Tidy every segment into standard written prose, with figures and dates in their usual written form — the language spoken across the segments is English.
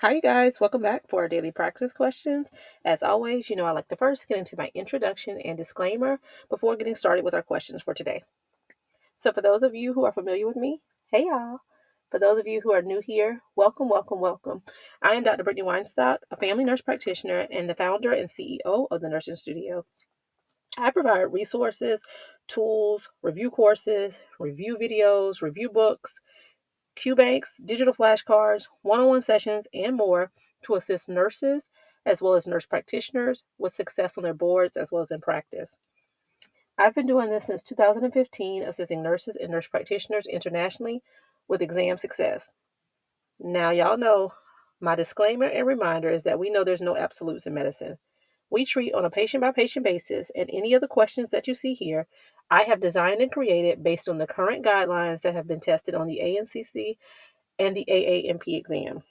Hi, you guys. Welcome back for our daily practice questions. As always, I like to first get into my introduction and disclaimer before getting started with our questions for today. So, for those of you who are familiar with me, hey y'all. For those of you who are new here, welcome, welcome, welcome. I am Dr. Brittany Weinstock, a family nurse practitioner and the founder and CEO of the Nursing Studio. I provide resources, tools, review courses, review videos, review books, Q banks, digital flashcards, one on one sessions, and more to assist nurses as well as nurse practitioners with success on their boards as well as in practice. I've been doing this since 2015, assisting nurses and nurse practitioners internationally with exam success. Now, y'all know my disclaimer and reminder is that we know there's no absolutes in medicine. We treat on a patient by patient basis, and any of the questions that you see here, I have designed and created based on the current guidelines that have been tested on the ANCC and the AAMP exam.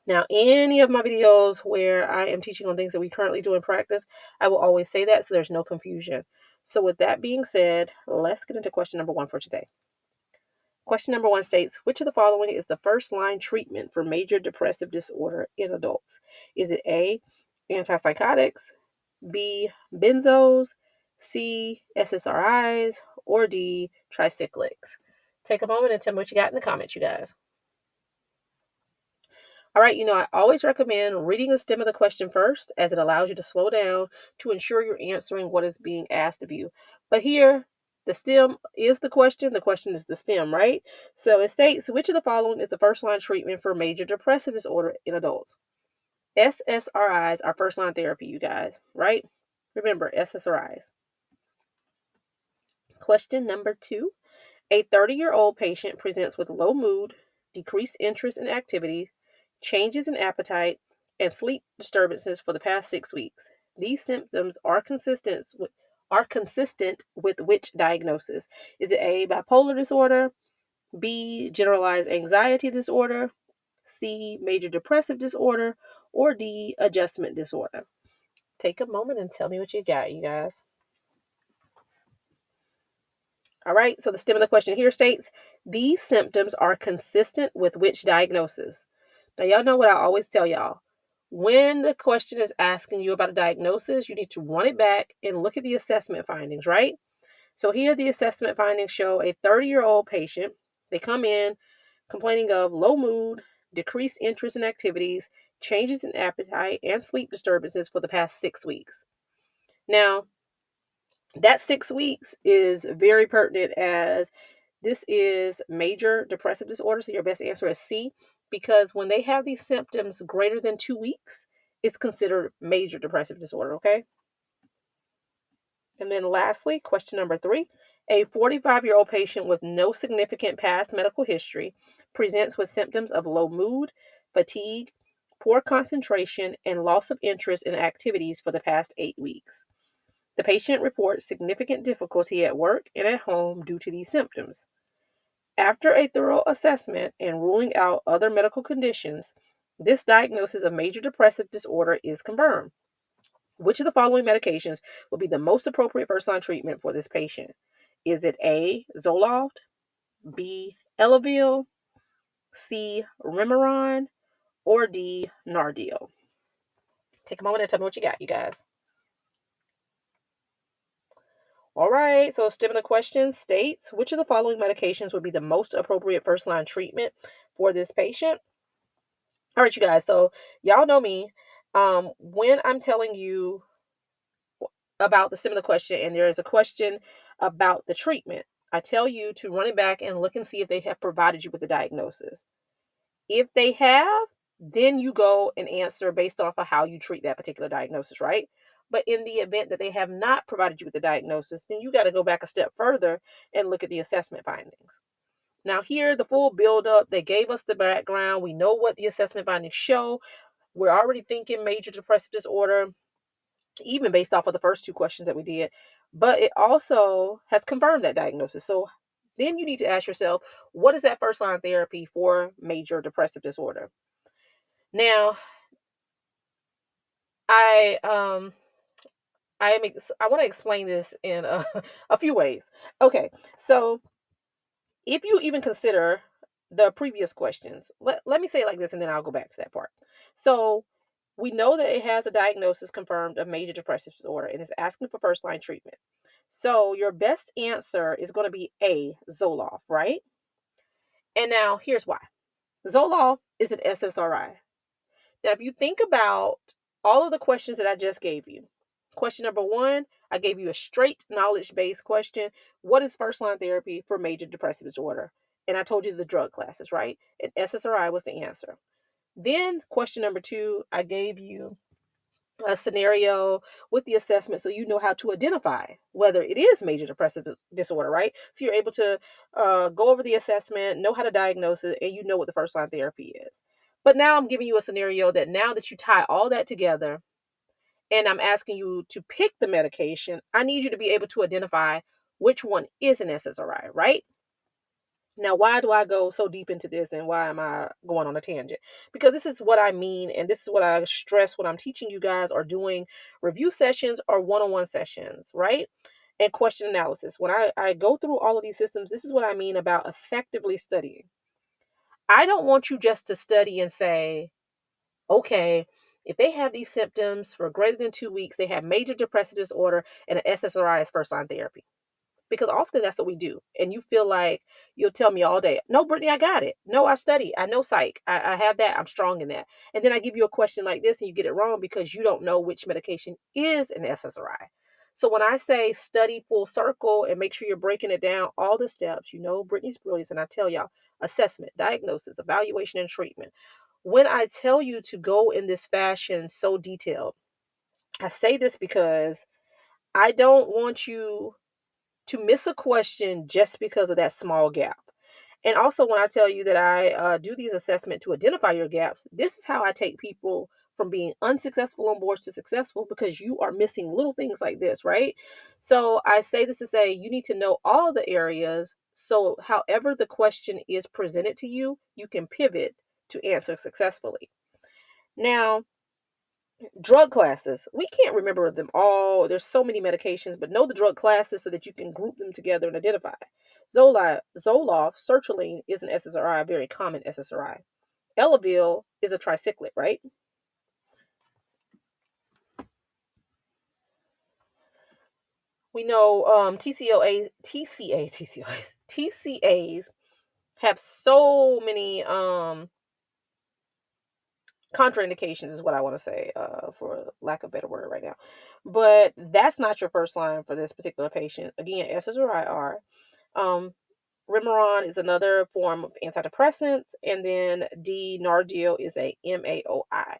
Now, any of my videos where I am teaching on things that we currently do in practice, I will always say that so there's no confusion. So, with that being said, let's get into question number one for today. Question number one states, which of the following is the first line treatment for major depressive disorder in adults? Is it A, antipsychotics, B, benzos, C, SSRIs, or D, tricyclics? Take a moment and tell me what you got in the comments, you guys. All right, I always recommend reading the stem of the question first, as it allows you to slow down to ensure you're answering what is being asked of you. But here, the stem is the question is the stem, right? So it states, which of the following is the first line treatment for major depressive disorder in adults? SSRIs are first line therapy, you guys, right? Remember, SSRIs. Question number two. A 30-year-old patient presents with low mood, decreased interest in activity, changes in appetite, and sleep disturbances for the past 6 weeks. These symptoms are consistent with which diagnosis? Is it A, bipolar disorder, B, generalized anxiety disorder, C, major depressive disorder, or D, adjustment disorder? Take a moment and tell me what you got, you guys. All right, so the stem of the question here states, these symptoms are consistent with which diagnosis? Now, y'all know what I always tell y'all. When the question is asking you about a diagnosis, you need to run it back and look at the assessment findings, right? So here the assessment findings show a 30-year-old patient. They come in complaining of low mood, decreased interest in activities, changes in appetite, and sleep disturbances for the past 6 weeks. Now, that 6 weeks is very pertinent as this is major depressive disorder. So your best answer is C, because when they have these symptoms greater than 2 weeks, it's considered major depressive disorder, okay? And then lastly, question number three. A 45-year-old patient with no significant past medical history presents with symptoms of low mood, fatigue, poor concentration, and loss of interest in activities for the past 8 weeks. The patient reports significant difficulty at work and at home due to these symptoms. After a thorough assessment and ruling out other medical conditions, this diagnosis of major depressive disorder is confirmed. Which of the following medications will be the most appropriate first-line treatment for this patient? Is it A, Zoloft, B, Elavil, C, Remeron, or D, Nardial? Take a moment and tell me what you got, you guys. All right, so stem of the question states, which of the following medications would be the most appropriate first-line treatment for this patient? All right, you guys, so y'all know me. When I'm telling you about the stem of the question and there is a question about the treatment, I tell you to run it back and look and see if they have provided you with the diagnosis. If they have, then you go and answer based off of how you treat that particular diagnosis, right? But in the event that they have not provided you with the diagnosis, then you got to go back a step further and look at the assessment findings. Now, here, the full build-up, they gave us the background. We know what the assessment findings show. We're already thinking major depressive disorder, even based off of the first two questions that we did. But it also has confirmed that diagnosis. So then you need to ask yourself, what is that first line therapy for major depressive disorder? Now, I I want to explain this in a few ways. Okay, so if you even consider the previous questions. Let me say it like this and then I'll go back to that part. So we know that it has a diagnosis confirmed of major depressive disorder and is asking for first line treatment. So your best answer is going to be A, Zoloft, right? And now here's why. Zoloft is an SSRI. Now, if you think about all of the questions that I just gave you, question number one, I gave you a straight knowledge based question. What is first line therapy for major depressive disorder? And I told you the drug classes, right? And SSRI was the answer. Then, question number two, I gave you a scenario with the assessment so you know how to identify whether it is major depressive disorder, right? So you're able to go over the assessment, know how to diagnose it, and you know what the first line therapy is. But now I'm giving you a scenario that now that you tie all that together and I'm asking you to pick the medication, I need you to be able to identify which one is an SSRI, right? Now, why do I go so deep into this and why am I going on a tangent? Because this is what I mean, and this is what I stress when I'm teaching you guys or doing review sessions or one on one sessions, right? And question analysis. When I go through all of these systems, this is what I mean about effectively studying. I don't want you just to study and say, okay, if they have these symptoms for greater than 2 weeks, they have major depressive disorder and an SSRI is first line therapy, because often that's what we do. And you feel like you'll tell me all day, no, Brittany, I got it. No, I study. I know psych. I have that. I'm strong in that. And then I give you a question like this and you get it wrong because you don't know which medication is an SSRI. So when I say study full circle and make sure you're breaking it down, all the steps, you know, Brittany's brilliance. And I tell y'all, assessment, diagnosis, evaluation, and treatment. When I tell you to go in this fashion so detailed, I say this because I don't want you to miss a question just because of that small gap. And also, when I tell you that I do these assessments to identify your gaps, this is how I take people from being unsuccessful on boards to successful, because you are missing little things like this, right? So I say this to say you need to know all the areas. So however the question is presented to you, you can pivot to answer successfully. Now, drug classes. We can't remember them all. There's so many medications, but know the drug classes so that you can group them together and identify. Zoloft, sertraline is an SSRI, a very common SSRI. Elavil is a tricyclic, right? We know TCAs have so many contraindications is what I want to say, for lack of a better word right now. But that's not your first line for this particular patient. Again, SSRI are. Um, Remeron is another form of antidepressants, and then D-Nargil is a MAOI.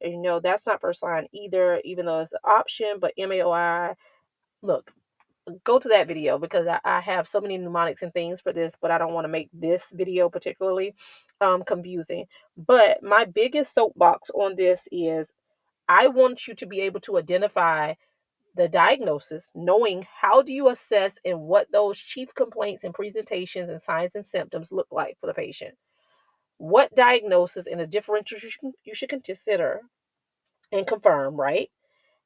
And you know, that's not first line either, even though it's an option, but MAOI, look, go to that video because I have so many mnemonics and things for this, but I don't want to make this video particularly confusing. But my biggest soapbox on this is I want you to be able to identify the diagnosis, knowing how do you assess and what those chief complaints and presentations and signs and symptoms look like for the patient. What diagnosis and the differential you should consider and confirm, right?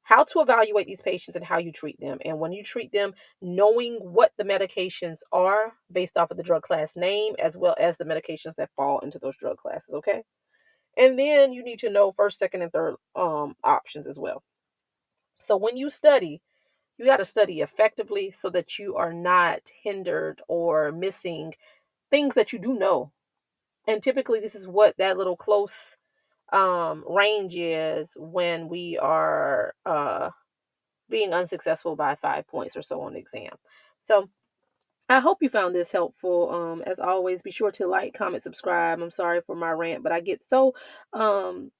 How to evaluate these patients and how you treat them. And when you treat them, knowing what the medications are based off of the drug class name, as well as the medications that fall into those drug classes, okay? And then you need to know first, second, and third options as well. So when you study, you got to study effectively so that you are not hindered or missing things that you do know. And typically, this is what that little close range is when we are being unsuccessful by 5 points or so on the exam. So I hope you found this helpful. As always, be sure to like, comment, subscribe. I'm sorry for my rant, but I get so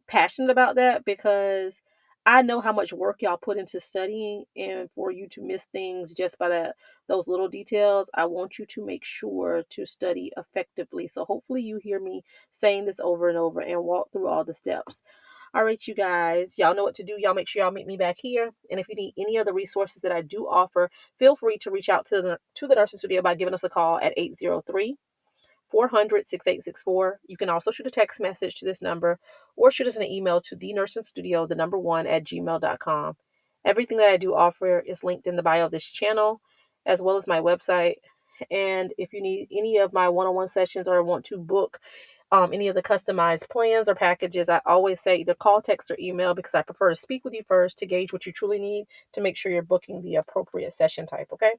passionate about that because I know how much work y'all put into studying, and for you to miss things just by those little details, I want you to make sure to study effectively. So hopefully you hear me saying this over and over and walk through all the steps. All right, you guys, y'all know what to do. Y'all make sure y'all meet me back here. And if you need any other resources that I do offer, feel free to reach out to the nursing studio by giving us a call at 803-400-6864. You can also shoot a text message to this number or shoot us an email to thenursingstudio, the number one, at gmail.com. Everything that I do offer is linked in the bio of this channel, as well as my website. And if you need any of my one-on-one sessions or want to book any of the customized plans or packages, I always say either call, text, or email, because I prefer to speak with you first to gauge what you truly need to make sure you're booking the appropriate session type, okay?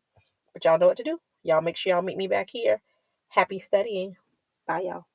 But y'all know what to do. Y'all make sure y'all meet me back here. Happy studying. Bye, y'all.